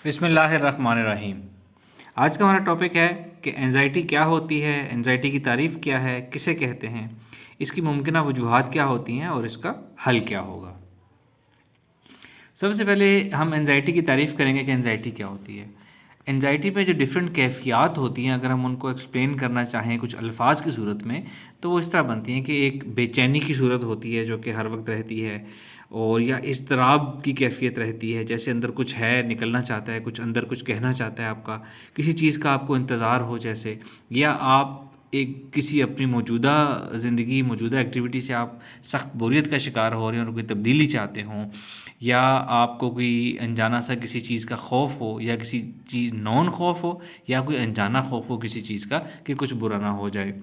बिस्मिल्लाहिर्रहमानिर्रहीम। आज का हमारा टॉपिक है कि एंजाइटी क्या होती है, एंजाइटी की तारीफ़ क्या है, किसे कहते हैं, इसकी मुमकिना वजूहात क्या होती हैं और इसका हल क्या होगा। सबसे पहले हम एंजाइटी की तारीफ़ करेंगे कि एंजाइटी क्या होती है। एंजाइटी में जो डिफरेंट कैफ़ियत होती हैं, अगर हम उनको एक्सप्लेन करना चाहें कुछ अल्फाज की सूरत में, तो वो इस तरह बनती हैं कि एक बेचैनी की सूरत होती है जो कि हर वक्त रहती है, और या इज़्तिराब की कैफ़ियत रहती है, जैसे अंदर कुछ है, निकलना चाहता है, कुछ अंदर कुछ कहना चाहता है आपका, किसी चीज़ का आपको इंतज़ार हो जैसे, या आप एक किसी अपनी मौजूदा ज़िंदगी, मौजूदा एक्टिविटी से आप सख्त बोरियत का शिकार हो रहे हो और कोई तब्दीली चाहते हों, या आपको कोई अनजाना सा किसी चीज़ का खौफ हो, या किसी चीज़ नॉन खौफ हो, या कोई अनजाना खौफ हो किसी चीज़ का कि कुछ बुरा ना हो जाए।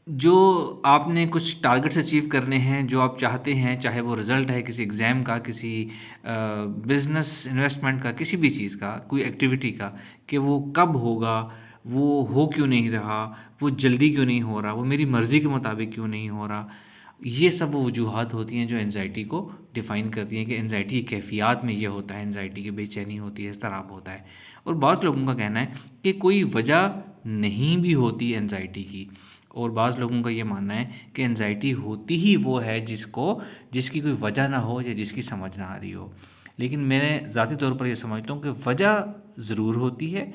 जो आपने कुछ टारगेट्स अचीव करने हैं, जो आप चाहते हैं, चाहे वो रिज़ल्ट है किसी एग्ज़ाम का, किसी बिज़नेस इन्वेस्टमेंट का, किसी भी चीज़ का, कोई एक्टिविटी का, कि वो कब होगा, वो हो क्यों नहीं रहा, वो जल्दी क्यों नहीं हो रहा, वो मेरी मर्ज़ी के मुताबिक क्यों नहीं हो रहा। ये सब वो वजूहात होती हैं जो एंजाइटी को डिफ़ाइन करती हैं कि एंजाइटी की कैफ़ियत में ये होता है, एंजाइटी की बेचैनी होती है, इज़्तिराब होता है। और बाज़ लोगों का कहना है कि कोई वजह नहीं भी होती एंजाइटी की, और बाज़ लोगों का ये मानना है कि एंजाइटी होती ही वो है जिसकी कोई वजह ना हो या जिसकी समझ ना आ रही हो। लेकिन मैं ज़ाती तौर पर ये समझता हूँ कि वजह ज़रूर होती है।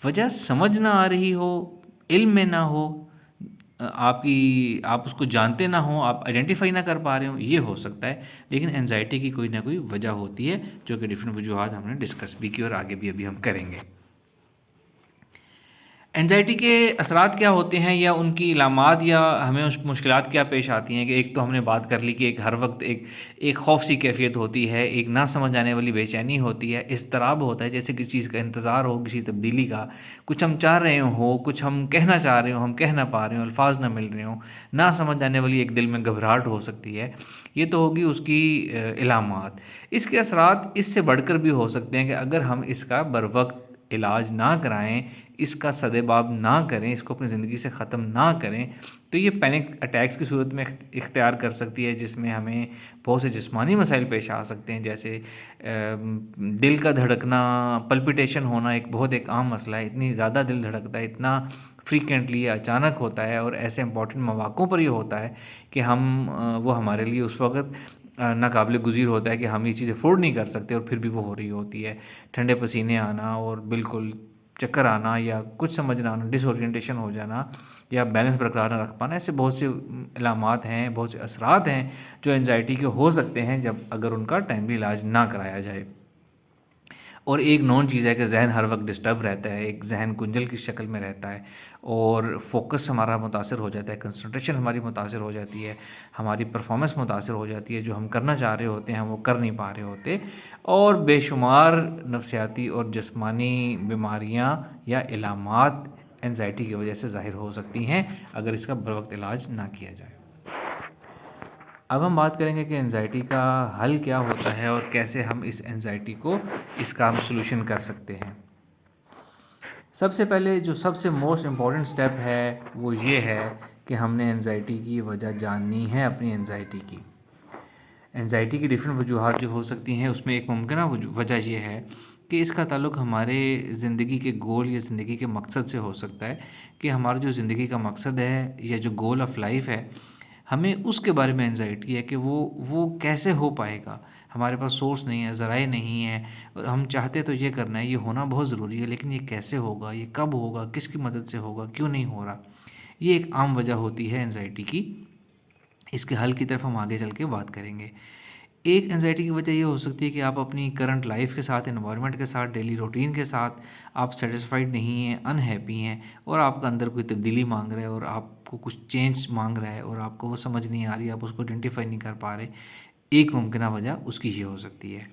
वजह समझ ना आ रही हो, इल्म में ना हो, आप उसको जानते ना हो, आप आइडेंटिफाई ना कर पा रहे हो, ये हो सकता है। लेकिन एंजाइटी की कोई ना कोई वजह होती है जो कि डिफरेंट वजूहात हमने डिस्कस भी की और आगे भी अभी हम करेंगे। एंजाइटी के असरात क्या होते हैं या उनकी इलामात या हमें उस मुश्किलात क्या पेश आती हैं, कि एक तो हमने बात कर ली कि एक हर वक्त एक खौफ सी कैफियत होती है, एक ना समझ आने वाली बेचैनी होती है, इज़्तिराब होता है, जैसे किसी चीज़ का इंतज़ार हो, किसी तब्दीली का, कुछ हम चाह रहे हो, कुछ हम कहना चाह रहे हो, हम कह ना पा रहे हो, अल्फाज ना मिल रहे हो, ना समझ आने वाली एक दिल में घबराहट हो सकती है। ये तो होगी उसकी इलामात। इसके असरात इससे बढ़कर भी हो सकते हैं कि अगर हम इसका बर वक्त इलाज ना कराएं, इसका सदेबाब ना करें, इसको अपनी ज़िंदगी से ख़त्म ना करें, तो ये पैनिक अटैक्स की सूरत में इख्तियार कर सकती है, जिसमें हमें बहुत से जिस्मानी मसाइल पेश आ सकते हैं, जैसे दिल का धड़कना, पल्पिटेशन होना एक आम मसला है। इतनी ज़्यादा दिल धड़कता है, इतना फ्रीक्वेंटली अचानक होता है, और ऐसे इंपॉर्टेंट मौक़ों पर ये होता है कि वो हमारे लिए उस वक़्त नाकाबिल गुज़ीर होता है कि हम ये चीज़ अफ़ोर्ड नहीं कर सकते, और फिर भी वो हो रही होती है। ठंडे पसीने आना और बिल्कुल चक्कर आना, या कुछ समझ ना आना, डिसओरिएंटेशन हो जाना, या बैलेंस बरकरार ना रख पाना, ऐसे बहुत से इलामात हैं, बहुत से असरात हैं जो एंजाइटी के हो सकते हैं जब अगर उनका टाइमली इलाज ना कराया जाए। और एक नॉन चीज़ है कि ज़हन हर वक्त डिस्टर्ब रहता है, एक ज़हन कुंजल की शक्ल में रहता है, और फोकस हमारा मुतासर हो जाता है, कंसंट्रेशन हमारी मुतासर हो जाती है, हमारी परफॉर्मेंस मुतासर हो जाती है, जो हम करना चाह रहे होते हैं हम वो कर नहीं पा रहे होते, और बेशुमार नफसियाती और जिस्मानी बीमारियाँ या इलामात एंजाइटी की वजह से ज़ाहिर हो सकती हैं अगर इसका बरवक्त इलाज ना किया जाए। अब हम बात करेंगे कि एंजाइटी का हल क्या होता है और कैसे हम इस एंजाइटी को इसका हम सॉल्यूशन कर सकते हैं। सबसे पहले जो सबसे मोस्ट इम्पॉर्टेंट स्टेप है वो ये है कि हमने एंजाइटी की वजह जाननी है। अपनी एंजाइटी की डिफरेंट वजूहात जो हो सकती हैं, उसमें एक मुमकिन वजह यह है कि इसका ताल्लुक़ हमारे ज़िंदगी के गोल या ज़िंदगी के मकसद से हो सकता है, कि हमारा जो ज़िंदगी का मकसद है या जो गोल ऑफ़ लाइफ है, हमें उसके बारे में एंजाइटी है कि वो कैसे हो पाएगा। हमारे पास सोर्स नहीं है, ज़राए नहीं है, और हम चाहते तो ये करना है, ये होना बहुत ज़रूरी है, लेकिन ये कैसे होगा, ये कब होगा, किसकी मदद से होगा, क्यों नहीं हो रहा। ये एक आम वजह होती है एंजाइटी की। इसके हल की तरफ हम आगे चल के बात करेंगे। एक एंजाइटी की वजह ये हो सकती है कि आप अपनी करंट लाइफ के साथ, एनवायरनमेंट के साथ, डेली रूटीन के साथ आप सेटिस्फाइड नहीं हैं, अनहैप्पी हैं, और आपका अंदर कोई तब्दीली मांग रहा है, और आपको कुछ चेंज मांग रहा है, और आपको वो समझ नहीं आ रही, आप उसको आइडेंटिफाई नहीं कर पा रहे। एक मुमकिन वजह उसकी ये हो सकती है।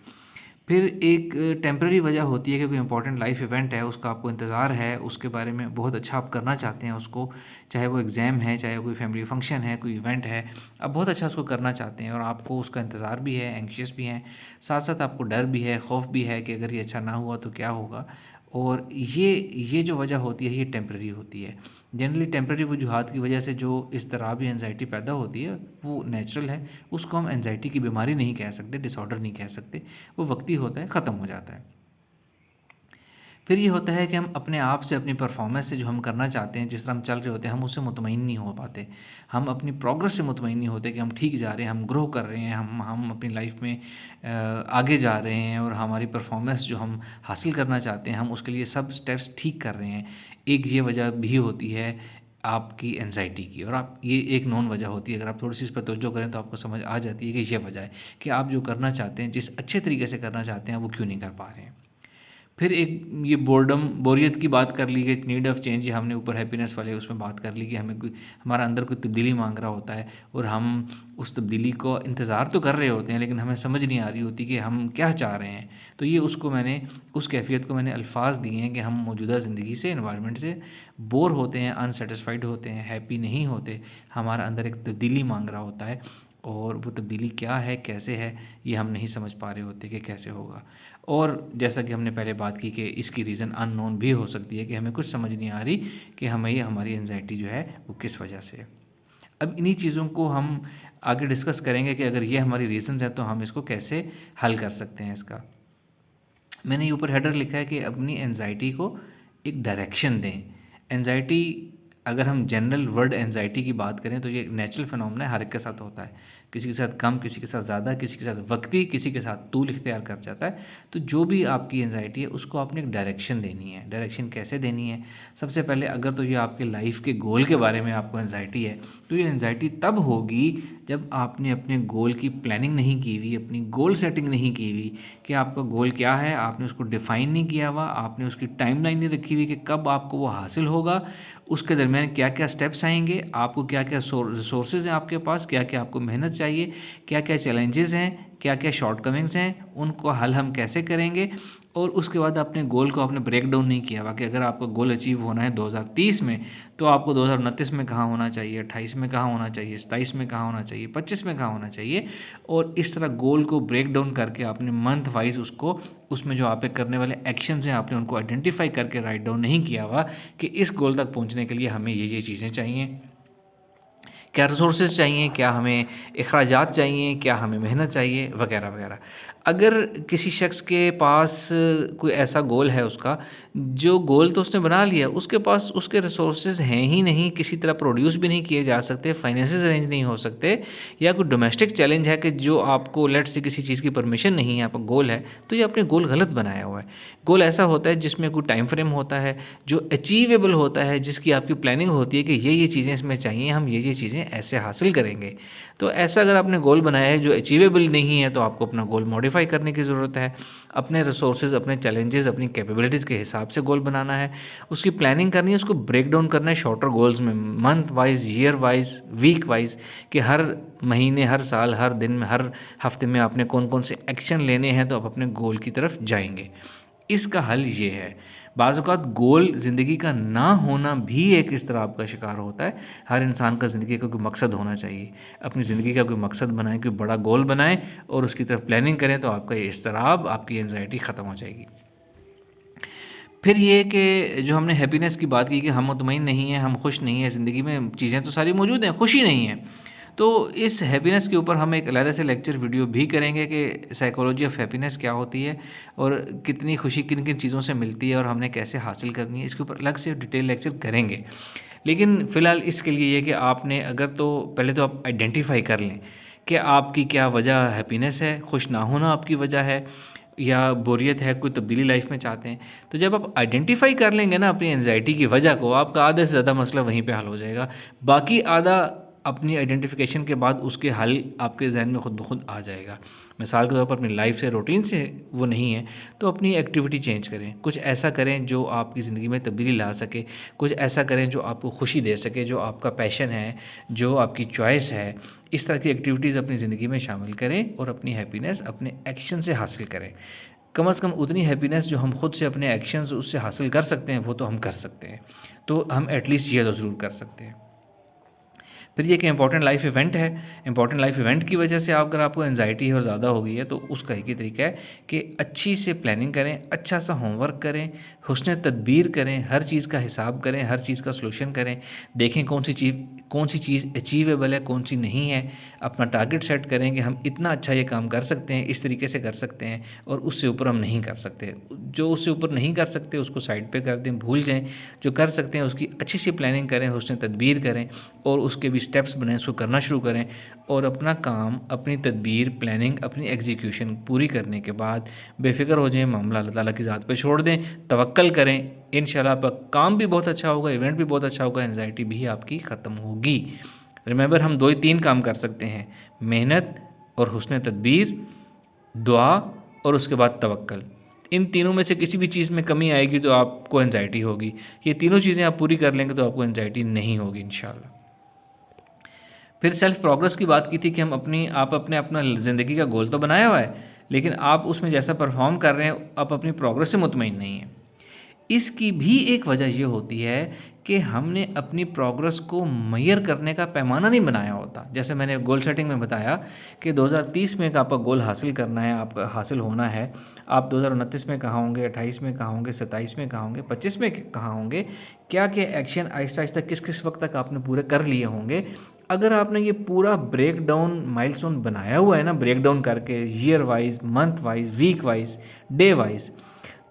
फिर एक टेम्परेरी वजह होती है कि कोई इंपॉर्टेंट लाइफ इवेंट है, उसका आपको इंतज़ार है, उसके बारे में बहुत अच्छा आप करना चाहते हैं उसको, चाहे वो एग्ज़ाम है, चाहे कोई फैमिली फंक्शन है, कोई इवेंट है, आप बहुत अच्छा उसको करना चाहते हैं, और आपको उसका इंतज़ार भी है, एंग्शियस भी हैं, साथ-साथ आपको डर भी है, खौफ भी है कि अगर ये अच्छा ना हुआ तो क्या होगा। और ये जो वजह होती है ये टेम्परेरी होती है। जनरली टेम्परेरी वजूहात की वजह से जो इज़्तिराब या एंजाइटी पैदा होती है वो नेचुरल है, उसको हम एंजाइटी की बीमारी नहीं कह सकते, डिसऑर्डर नहीं कह सकते, वो वक्ती होता है, ख़त्म हो जाता है। फिर ये होता है कि हम अपने आप से, अपनी परफॉर्मेंस से, जो हम करना चाहते हैं, जिस तरह हम चल रहे होते हैं, हम उससे मुतमईन नहीं हो पाते। हम अपनी प्रोग्रेस से मुतमईन नहीं होते कि हम ठीक जा रहे हैं, हम ग्रो कर रहे हैं, हम अपनी लाइफ में आगे जा रहे हैं और हमारी परफॉर्मेंस जो हम हासिल करना चाहते हैं, हम उसके लिए सब स्टेप्स ठीक कर रहे हैं। एक ये वजह भी होती है आपकी एंजाइटी की, और आप ये एक नॉन वजह होती है। अगर आप थोड़ी सी इस पर तवज्जो करें तो आपको समझ आ जाती है कि ये वजह है कि आप जो करना चाहते हैं, जिस अच्छे तरीके से करना चाहते हैं, वो क्यों नहीं कर पा रहे हैं। फिर एक ये बोरियत की बात कर ली कि नीड ऑफ़ चेंज, हमने ऊपर हैप्पीनेस वाले उसमें बात कर ली कि हमें कोई, हमारा अंदर कोई तब्दीली मांग रहा होता है और हम उस तब्दीली को इंतज़ार तो कर रहे होते हैं, लेकिन हमें समझ नहीं आ रही होती कि हम क्या चाह रहे हैं। तो ये उस कैफ़ियत को मैंने अल्फाज दिए हैं कि हम मौजूदा ज़िंदगी से, एनवायरनमेंट से बोर होते हैं, अनसेटिस्फाइड होते हैं, हैप्पी नहीं होते। हमारा अंदर एक तब्दीली मांग रहा होता है, और वो तब्दीली क्या है, कैसे है, ये हम नहीं समझ पा रहे होते कि कैसे होगा। और जैसा कि हमने पहले बात की कि इसकी रीज़न अननोन भी हो सकती है कि हमें कुछ समझ नहीं आ रही कि हमें ये, हमारी एंजाइटी जो है वो किस वजह से है। अब इन्हीं चीज़ों को हम आगे डिस्कस करेंगे कि अगर ये हमारी रीज़न्स हैं तो हम इसको कैसे हल कर सकते हैं इसका। मैंने ये ऊपर हेडर लिखा है कि अपनी एंजाइटी को एक डायरेक्शन दें। एंजाइटी, अगर हम जनरल वर्ड एंजाइटी की बात करें तो ये नेचुरल फिनोमेना है, हर एक के साथ होता है। किसी के साथ कम, किसी के साथ ज़्यादा, किसी के साथ वक्ती, किसी के साथ तूल इख्तियार कर जाता है। तो जो भी आपकी एंजाइटी है उसको आपने एक डायरेक्शन देनी है। डायरेक्शन कैसे देनी है? सबसे पहले, अगर तो ये आपके लाइफ के गोल के बारे में आपको एंजाइटी है, तो ये एंजाइटी तब होगी जब आपने अपने गोल की प्लानिंग नहीं की हुई, अपनी गोल सेटिंग नहीं की हुई कि आपका गोल क्या है, आपने उसको डिफ़ाइन नहीं किया हुआ, आपने उसकी टाइमलाइन नहीं रखी हुई कि कब आपको वो हासिल होगा, उसके दरमियान क्या क्या स्टेप्स आएंगे, आपको क्या क्या रिसोर्सेज हैं आपके पास, क्या क्या आपको मेहनत चाहिए, क्या क्या चैलेंजेस हैं, क्या क्या शॉर्टकमिंग्स हैं, उनको हल हम कैसे करेंगे। और उसके बाद अपने गोल को आपने ब्रेक डाउन नहीं किया हुआ कि अगर आपका गोल अचीव होना है 2030 में, तो आपको 2029 में कहाँ होना चाहिए, 28 में कहाँ होना चाहिए, 27 में कहाँ होना चाहिए, 25 में कहाँ होना चाहिए। और इस तरह गोल को ब्रेक डाउन करके आपने मंथ वाइज उसको, उसमें जो आप करने वाले एक्शंस हैं, आपने उनको आइडेंटिफाई करके राइट डाउन नहीं किया हुआ कि इस गोल तक पहुँचने के लिए हमें ये चीज़ें चाहिए, क्या रिसोर्सेज चाहिए, क्या हमें अखराजात चाहिए, क्या हमें मेहनत चाहिए, वगैरह वगैरह। अगर किसी शख्स के पास कोई ऐसा गोल है उसका, जो गोल तो उसने बना लिया, उसके पास उसके रिसोर्सेज हैं ही नहीं, किसी तरह प्रोड्यूस भी नहीं किए जा सकते, फाइनेंसेस अरेंज नहीं हो सकते, या कोई डोमेस्टिक चैलेंज है कि जो आपको लेट से किसी चीज़ की परमिशन नहीं है, आपका गोल है, तो ये आपने गोल गलत बनाया हुआ है। गोल ऐसा होता है जिसमें कोई टाइम फ्रेम होता है, जो अचीवेबल होता है, जिसकी आपकी प्लानिंग होती है कि ये चीज़ें इसमें चाहिए, हम ये चीज़ें ऐसे हासिल करेंगे। तो ऐसा अगर आपने गोल बनाया है जो अचीवेबल नहीं है, तो आपको अपना गोल मॉडिफाई करने की ज़रूरत है। अपने रिसोर्सेज, अपने चैलेंजेस, अपनी कैपेबिलिटीज़ के हिसाब से गोल बनाना है, उसकी प्लानिंग करनी है, उसको ब्रेक डाउन करना है शॉर्टर गोल्स में, month wise, year wise, week wise, कि हर महीने, हर साल, हर दिन में, हर हफ्ते में आपने कौन कौन से एक्शन लेने हैं, तो आप अपने गोल की तरफ जाएंगे। इसका हल ये है। बाज़ औक़ात गोल ज़िंदगी का ना होना भी एक इज़्तिराब का शिकार होता है। हर इंसान का ज़िंदगी का कोई मकसद होना चाहिए। अपनी ज़िंदगी का कोई मकसद बनाएं, कोई बड़ा गोल बनाएं और उसकी तरफ प्लानिंग करें, तो आपका ये इज़्तिराब, आपकी एंजाइटी ख़त्म हो जाएगी। फिर ये कि जो हमने हैप्पीनेस की बात की कि हम मुतमईन नहीं हैं, हम खुश नहीं हैं, ज़िंदगी में चीज़ें तो सारी मौजूद हैं, खुशी नहीं है। तो इस हैप्पीनेस के ऊपर हम एक अलग से लेक्चर वीडियो भी करेंगे कि साइकोलॉजी ऑफ हैप्पीनेस क्या होती है और कितनी खुशी किन किन चीज़ों से मिलती है और हमने कैसे हासिल करनी है, इसके ऊपर अलग से डिटेल लेक्चर करेंगे। लेकिन फ़िलहाल इसके लिए ये कि आपने अगर, तो पहले तो आप आइडेंटिफाई कर लें कि आपकी क्या वजह हैप्पीनेस है, खुश ना होना आपकी वजह है, या बोरियत है, कोई तब्दीली लाइफ में चाहते हैं। तो जब आप आइडेंटिफाई कर लेंगे ना अपनी एंजाइटी की वजह को, आपका आधे से ज़्यादा मसला वहीं पे हल हो जाएगा। बाकी आधा अपनी आइडेंटिफिकेशन के बाद उसके हल आपके जहन में खुद ब खुद आ जाएगा। मिसाल के तौर पर अपनी लाइफ से, रूटीन से वो नहीं है, तो अपनी एक्टिविटी चेंज करें, कुछ ऐसा करें जो आपकी ज़िंदगी में तब्दीली ला सके, कुछ ऐसा करें जो आपको खुशी दे सके, जो आपका पैशन है, जो आपकी चॉइस है। इस तरह की एक्टिविटीज़ अपनी ज़िंदगी में शामिल करें और अपनी हैप्पीनेस अपने एक्शन से हासिल करें। कम से कम उतनी हैप्पीनेस जो हम खुद से अपने एक्शंस उससे हासिल कर सकते हैं, वो तो हम कर सकते हैं। तो हम एटलीस्ट ये तो ज़रूर कर सकते हैं। फिर ये कि इंपॉर्टेंट लाइफ इवेंट है, इंपॉर्टेंट लाइफ इवेंट की वजह से अगर आपको एंजाइटी और ज़्यादा हो गई है, तो उसका एक ही तरीका है कि अच्छी से प्लानिंग करें, अच्छा सा होमवर्क करें, हुस्न तदबीर करें, हर चीज़ का हिसाब करें, हर चीज़ का सलूशन करें, देखें कौन सी चीज़ कौन सी चीज़ अचीवेबल है, कौन सी नहीं है। अपना टारगेट सेट करें कि हम इतना अच्छा ये काम कर सकते हैं, इस तरीके से कर सकते हैं, और उससे ऊपर हम नहीं कर सकते। जो उससे ऊपर नहीं कर सकते उसको साइड पे कर दें, भूल जाएं। जो कर सकते हैं उसकी अच्छी सी प्लानिंग करें, उसने तदबीर करें, और उसके भी स्टेप्स बनाएं, उसको करना शुरू करें। और अपना काम, अपनी तदबीर, प्लानिंग, अपनी एग्जीक्यूशन पूरी करने के बाद बेफ़िक्र हो जाएं, मामला अल्लाह ताला की ज़ात पे छोड़ दें, तवक्कल करें। इंशाल्लाह आपका काम भी बहुत अच्छा होगा, इवेंट भी बहुत अच्छा होगा, एंजाइटी भी आपकी ख़त्म होगी। रिमेंबर, हम 2 ही 3 काम कर सकते हैं, मेहनत और हुस्न तदबीर, दुआ और उसके बाद तवक्कल। इन तीनों में से किसी भी चीज़ में कमी आएगी तो आपको एंजाइटी होगी। ये तीनों चीज़ें आप पूरी कर लेंगे तो आपको एंजाइटी नहीं होगी इंशाल्लाह। फिर सेल्फ प्रोग्रेस की बात की थी कि हम अपने अपना ज़िंदगी का गोल तो बनाया हुआ है, लेकिन आप उसमें जैसा परफॉर्म कर रहे हैं आप अपनी प्रोग्रेस से मुतमईन नहीं हैं। इसकी भी एक वजह ये होती है कि हमने अपनी प्रोग्रेस को मेज़र करने का पैमाना नहीं बनाया होता। जैसे मैंने गोल सेटिंग में बताया कि 2030 में आपका गोल हासिल करना है, आपका हासिल होना है। आप 2029 में कहाँ होंगे, 28 में कहाँ होंगे, 27 में कहाँ होंगे, 25 में कहाँ होंगे, क्या क्या एक्शन आहिस्ता आहिस्ता किस किस वक्त तक आपने पूरे कर लिए होंगे। अगर आपने ये पूरा ब्रेक डाउन माइलस्टोन बनाया हुआ है ना, ब्रेक डाउन करके year wise, month wise, week wise, day wise,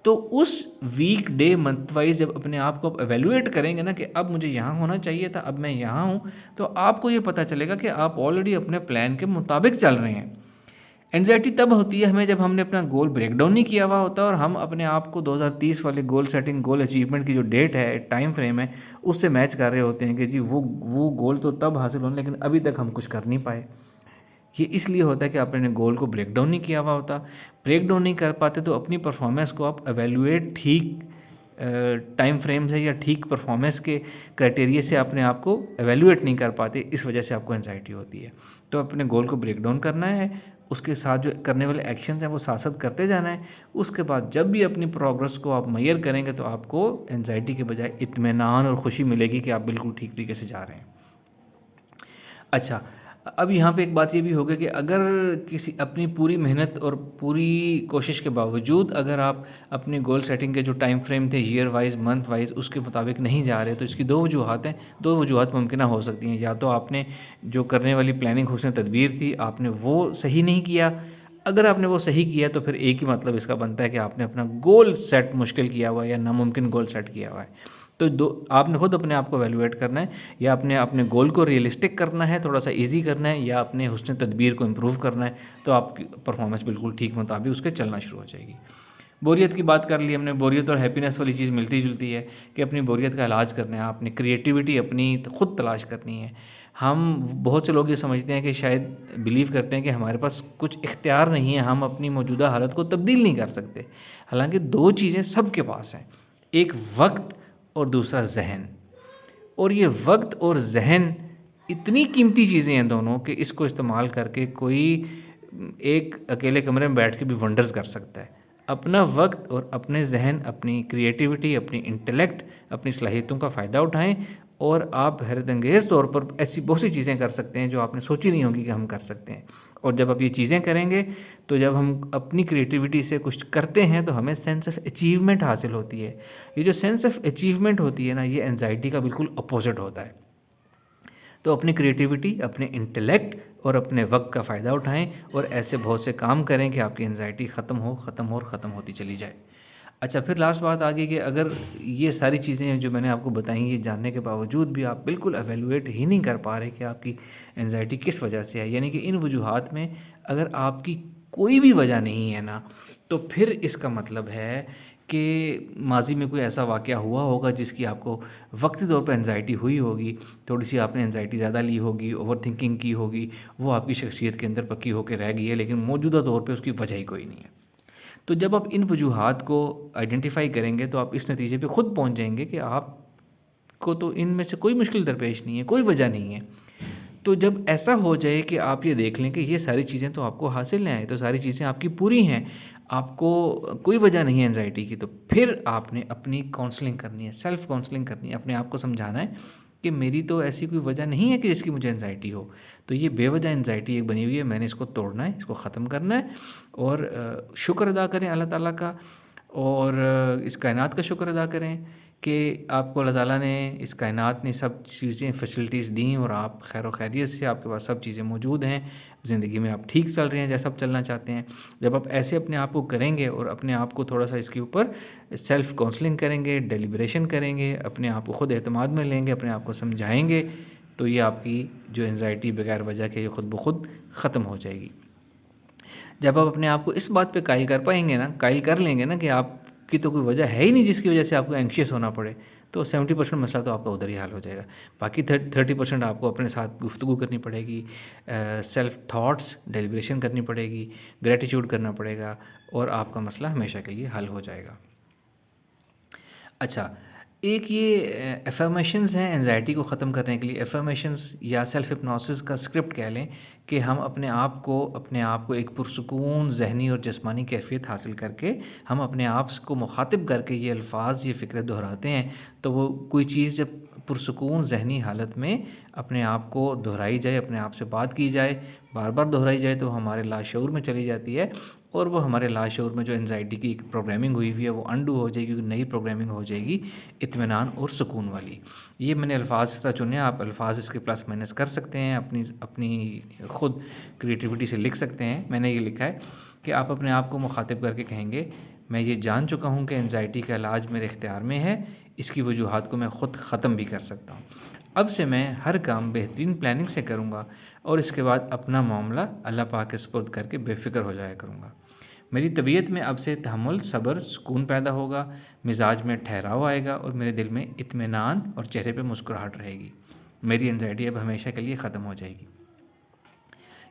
तो उस वीक, डे, मंथ वाइज जब अपने आप को आप एवेल्युएट करेंगे ना कि अब मुझे यहाँ होना चाहिए था, अब मैं यहाँ हूँ, तो आपको ये पता चलेगा कि आप ऑलरेडी अपने प्लान के मुताबिक चल रहे हैं। एंजाइटी तब होती है हमें जब हमने अपना गोल ब्रेक डाउन नहीं किया हुआ होता और हम अपने आप को 2030 वाले गोल सेटिंग, गोल अचीवमेंट की जो डेट है, टाइम फ्रेम है, उससे मैच कर रहे होते हैं कि जी वो गोल तो तब हासिल होना, लेकिन अभी तक हम कुछ कर नहीं पाए। ये इसलिए होता है कि आपने गोल को ब्रेक डाउन नहीं किया हुआ होता। ब्रेक डाउन नहीं कर पाते तो अपनी परफॉर्मेंस को आप एवेल्युएट ठीक टाइम फ्रेम से या ठीक परफॉर्मेंस के क्राइटेरिया से अपने आप को एवेल्युएट नहीं कर पाते, इस वजह से आपको एंजाइटी होती है। तो अपने गोल को ब्रेक डाउन करना है, उसके साथ जो करने वाले एक्शंस हैं वो साथ साथ करते जाना है। उसके बाद जब भी अपनी प्रोग्रेस को आप मेजर करेंगे तो आपको एंजाइटी के बजाय इत्मीनान और खुशी मिलेगी कि आप बिल्कुल ठीक तरीके से जा रहे हैं। अच्छा, अब यहाँ पे एक बात ये भी होगी कि अगर किसी अपनी पूरी मेहनत और पूरी कोशिश के बावजूद अगर आप अपनी गोल सेटिंग के जो टाइम फ्रेम थे, ईयर वाइज, मंथ वाइज, उसके मुताबिक नहीं जा रहे, तो इसकी 2 वजूहत हैं। 2 वजूहत मुमकिन हो सकती हैं। या तो आपने जो करने वाली प्लानिंग, हुस्न तदबीर थी, आपने वो सही नहीं किया। अगर आपने वो सही किया तो फिर एक ही मतलब इसका बनता है कि आपने अपना गोल सेट मुश्किल किया हुआ है या नामुमकिन गोल सेट किया हुआ है। तो आपने खुद अपने आप को वैल्यूएट करना है, या अपने अपने गोल को रियलिस्टिक करना है, थोड़ा सा इजी करना है, या अपने हुस्न तदबीर को इम्प्रूव करना है, तो आपकी परफॉर्मेंस बिल्कुल ठीक मुताबिक उसके चलना शुरू हो जाएगी। बोरियत की बात कर ली हमने। बोरियत और हैप्पीनेस वाली चीज़ मिलती जुलती है कि अपनी बोरियत का इलाज करना है, आपने क्रिएटिविटी अपनी खुद तलाश करनी है। हम बहुत से लोग ये समझते हैं कि शायद बिलीव करते हैं कि हमारे पास कुछ इख्तियार नहीं है, हम अपनी मौजूदा हालत को तब्दील नहीं कर सकते। हालांकि 2 चीज़ें सबके पास हैं, एक वक्त और दूसरा जहन। और ये वक्त और जहन इतनी कीमती चीज़ें हैं दोनों कि इसको इस्तेमाल करके कोई एक अकेले कमरे में बैठ के भी वंडर्स कर सकता है। अपना वक्त और अपने जहन, अपनी क्रिएटिविटी, अपनी इंटेलेक्ट, अपनी सलाहियतों का फ़ायदा उठाएं और आप हैरत अंगेज़ तौर पर ऐसी बहुत सी चीज़ें कर सकते हैं जो आपने सोची नहीं होगी कि हम कर सकते हैं। और जब आप ये चीज़ें करेंगे तो जब हम अपनी क्रिएटिविटी से कुछ करते हैं तो हमें सेंस ऑफ अचीवमेंट हासिल होती है। ये जो सेंस ऑफ अचीवमेंट होती है ना, ये एंजाइटी का बिल्कुल अपोजिट होता है। तो अपनी क्रिएटिविटी, अपने इंटेलेक्ट और अपने वक्त का फ़ायदा उठाएं और ऐसे बहुत से काम करें कि आपकी एंजाइटी ख़त्म हो, ख़त्म हो और ख़त्म होती चली जाए। अच्छा, फिर लास्ट बात आ गई कि अगर ये सारी चीज़ें जो मैंने आपको बताई, ये जानने के बावजूद भी आप बिल्कुल एवेल्युएट ही नहीं कर पा रहे कि आपकी एंजाइटी किस वजह से है, यानी कि इन वजूहात में अगर आपकी कोई भी वजह नहीं है ना, तो फिर इसका मतलब है कि माज़ी में कोई ऐसा वाक़या हुआ होगा जिसकी आपको वक्ती तौर पर एंजाइटी हुई होगी, थोड़ी सी आपने एंजाइटी ज़्यादा ली होगी, ओवर थिंकिंग की होगी, वो आपकी शख्सियत के अंदर पक्की होकर रह गई है, लेकिन मौजूदा तौर पे उसकी वजह ही कोई नहीं है। तो जब आप इन वजूहात को आइडेंटिफाई करेंगे तो आप इस नतीजे पे ख़ुद पहुंच जाएंगे कि आपको तो इनमें से कोई मुश्किल दरपेश नहीं है, कोई वजह नहीं है। तो जब ऐसा हो जाए कि आप ये देख लें कि ये सारी चीज़ें तो आपको हासिल हैं, तो सारी चीज़ें आपकी पूरी हैं, आपको कोई वजह नहीं है एंजाइटी की, तो फिर आपने अपनी काउंसलिंग करनी है, सेल्फ काउंसलिंग करनी है, अपने आप को समझाना है कि मेरी तो ऐसी कोई वजह नहीं है कि जिसकी मुझे एंजाइटी हो। तो ये बेवजह एंजाइटी एक बनी हुई है, मैंने इसको तोड़ना है, इसको ख़त्म करना है। और शुक्र अदा करें अल्लाह ताला का, और इस कायनात का शुक्र अदा करें कि आपको अल्लाह ताला ने, इस कायनात ने सब चीज़ें फैसिलिटीज़ दी और आप खैर खैरियत से, आपके पास सब चीज़ें मौजूद हैं, ज़िंदगी में आप ठीक चल रहे हैं जैसा आप चलना चाहते हैं। जब आप ऐसे अपने आप को करेंगे और अपने आप को थोड़ा सा इसके ऊपर सेल्फ़ काउंसलिंग करेंगे, डेलिब्रेशन करेंगे, अपने आप को खुद एतमाद में लेंगे, अपने आप को समझाएँगे, तो ये आपकी जो एंग्ज़ायटी बगैर वजह के ये खुद ब खुद ख़त्म हो जाएगी। जब आप अपने आप को इस बात पे कायल कर पाएँगे ना, कायल कर लेंगे ना कि आपकी तो कोई वजह है ही नहीं जिसकी वजह से आपको एंग्ज़ियस होना पड़े, तो 70% मसला तो आपका उधर ही हल हो जाएगा। बाकी 30% आपको अपने साथ गुफ्तगू करनी पड़ेगी, सेल्फ थॉट्स डेलिब्रेशन करनी पड़ेगी, ग्रैटिट्यूड करना पड़ेगा और आपका मसला हमेशा के लिए हल हो जाएगा। अच्छा, एक ये अफ़र्मेशंस हैं एंग्ज़ायटी को ख़त्म करने के लिए। अफ़र्मेशंस या सेल्फ़ हिप्नोसिस का स्क्रिप्ट कह लें कि हम अपने आप को एक पुरसुकून ज़हनी और जिस्मानी कैफ़ियत हासिल करके, हम अपने आप को मुख़ातिब करके ये अल्फ़ाज़, ये फ़िक्रें दोहराते हैं, तो वो कोई चीज़ जब पुरसुकून ज़हनी हालत में अपने आप को दोहराई जाए, अपने आप से बात की जाए, बार-बार दोहराई जाए, तो हमारे लाशऊर में चली जाती है और वो हमारे लाशऊर में जो एंग्ज़ायटी की एक प्रोग्रामिंग हुई हुई है वो अनडू हो जाएगी, नई प्रोग्रामिंग हो जाएगी इत्मीनान और सुकून वाली। ये मैंने अल्फ़ाज़ इस तरह चुने, आप अल्फ़ाज़ इसके प्लस माइनस कर सकते हैं, अपनी अपनी खुद क्रिएटिविटी से लिख सकते हैं। मैंने ये लिखा है कि आप अपने आप को मुख़ातिब करके कहेंगे, मैं ये जान चुका हूँ कि एंग्ज़ायटी का इलाज मेरे इख्तियार में है, इसकी वजूहात को मैं ख़ुद ख़त्म भी कर सकता हूँ। अब से मैं हर काम बेहतरीन प्लानिंग से करूँगा और इसके बाद अपना मामला अल्लाह पाक के सुपुर्द करके बेफ़िक्र हो जाया करूँगा। मेरी तबीयत में अब से तहम्मुल, सब्र, सुकून पैदा होगा, मिजाज में ठहराव आएगा और मेरे दिल में इत्मीनान और चेहरे पे मुस्कुराहट रहेगी। मेरी एंग्ज़ायटी अब हमेशा के लिए ख़त्म हो जाएगी।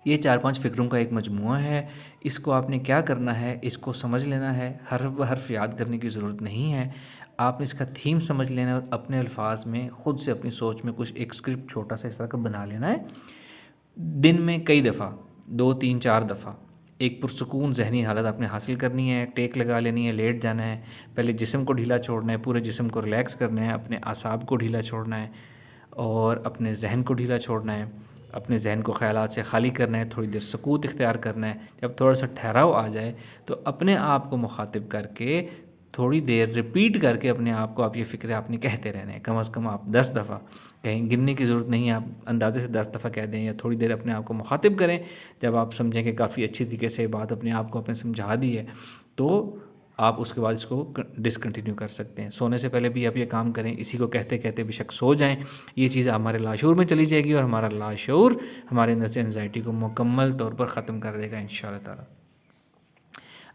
ये 4-5 फ़िक्रों का एक मजमूआ है। इसको आपने क्या करना है, इसको समझ लेना है, हर्फ़ याद करने की ज़रूरत नहीं है। आपने इसका थीम समझ लेना है और अपने अल्फ़ाज़ में ख़ुद से अपनी सोच में कुछ एक स्क्रिप्ट छोटा-सा इस तरह का बना लेना है। दिन में कई दफ़ा, 2, 3, 4 दफ़ा एक पुरसुकून ज़हनी हालत आपने हासिल करनी है, टेक लगा लेनी है, लेट जाना है, पहले जिस्म को ढीला छोड़ना है, पूरे जिस्म को रिलैक्स करना है, अपने असाब को ढीला छोड़ना है और अपने ज़हन को ढीला छोड़ना है, अपने ज़हन को ख़यालात से खाली करना है, थोड़ी देर सुकूत इख्तियार करना है। जब थोड़ा-सा ठहराव आ जाए तो अपने आप को मुख़ातिब करके थोड़ी देर रिपीट करके अपने आप को आप ये फ़िक्रें आपने कहते रहने हैं। कम से कम आप 10 दफ़ा कहें, गिनने की ज़रूरत नहीं है, आप अंदाज़े से 10 दफ़ा कह दें या थोड़ी देर अपने आप को मुख़ातिब करें। जब आप समझें कि काफ़ी अच्छी तरीके से बात अपने आप को आपने समझा दी है, तो आप उसके बाद इसको डिसकंटिन्यू कर सकते हैं। सोने से पहले भी आप ये काम करें, इसी को कहते-कहते बेशक सो जाएँ। ये चीज़ हमारे लाशऊर में चली जाएगी और हमारा लाशऊर हमारे अंदर से एंग्ज़ायटी को मुकम्मल तौर पर ख़त्म कर देगा इंशाअल्लाह ताला।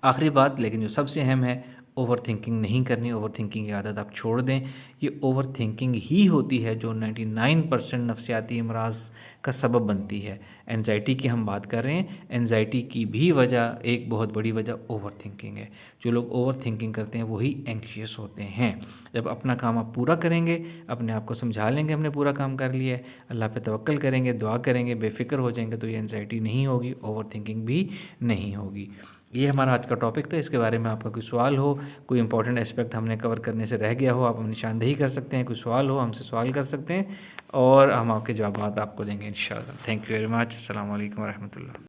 आखिरी बात, लेकिन जो सबसे अहम है, ओवर थिंकिंग नहीं करनी। ओवर थिंकिंग की आदत आप छोड़ दें। ये ओवर थिंकिंग ही होती है जो 99% नफ्सियाती अमराज़ का सबब बनती है। एंग्ज़ायटी की हम बात कर रहे हैं, एंग्ज़ायटी की भी वजह, एक बहुत बड़ी वजह ओवर थिंकिंग है। जो लोग ओवर थिंकिंग करते हैं वही एंग्शियस होते हैं। जब अपना काम आप पूरा करेंगे, अपने आप को समझा लेंगे हमने पूरा काम कर लिया है, अल्लाह पे तवक्कल करेंगे, दुआ करेंगे, बेफ़िक्र हो जाएंगे, तो ये एंग्ज़ायटी नहीं होगी, ओवर थिंकिंग भी नहीं होगी। ये हमारा आज का टॉपिक था। इसके बारे में आपका कोई सवाल हो, कोई इंपॉर्टेंट एस्पेक्ट हमने कवर करने से रह गया हो, आप निशानदेही कर सकते हैं। कोई सवाल हो, हमसे सवाल कर सकते हैं और हम आपके जवाबात आपको देंगे इंशाअल्लाह। Thank you very much. अस्सलाम वालेकुम व रहमतुल्लाह।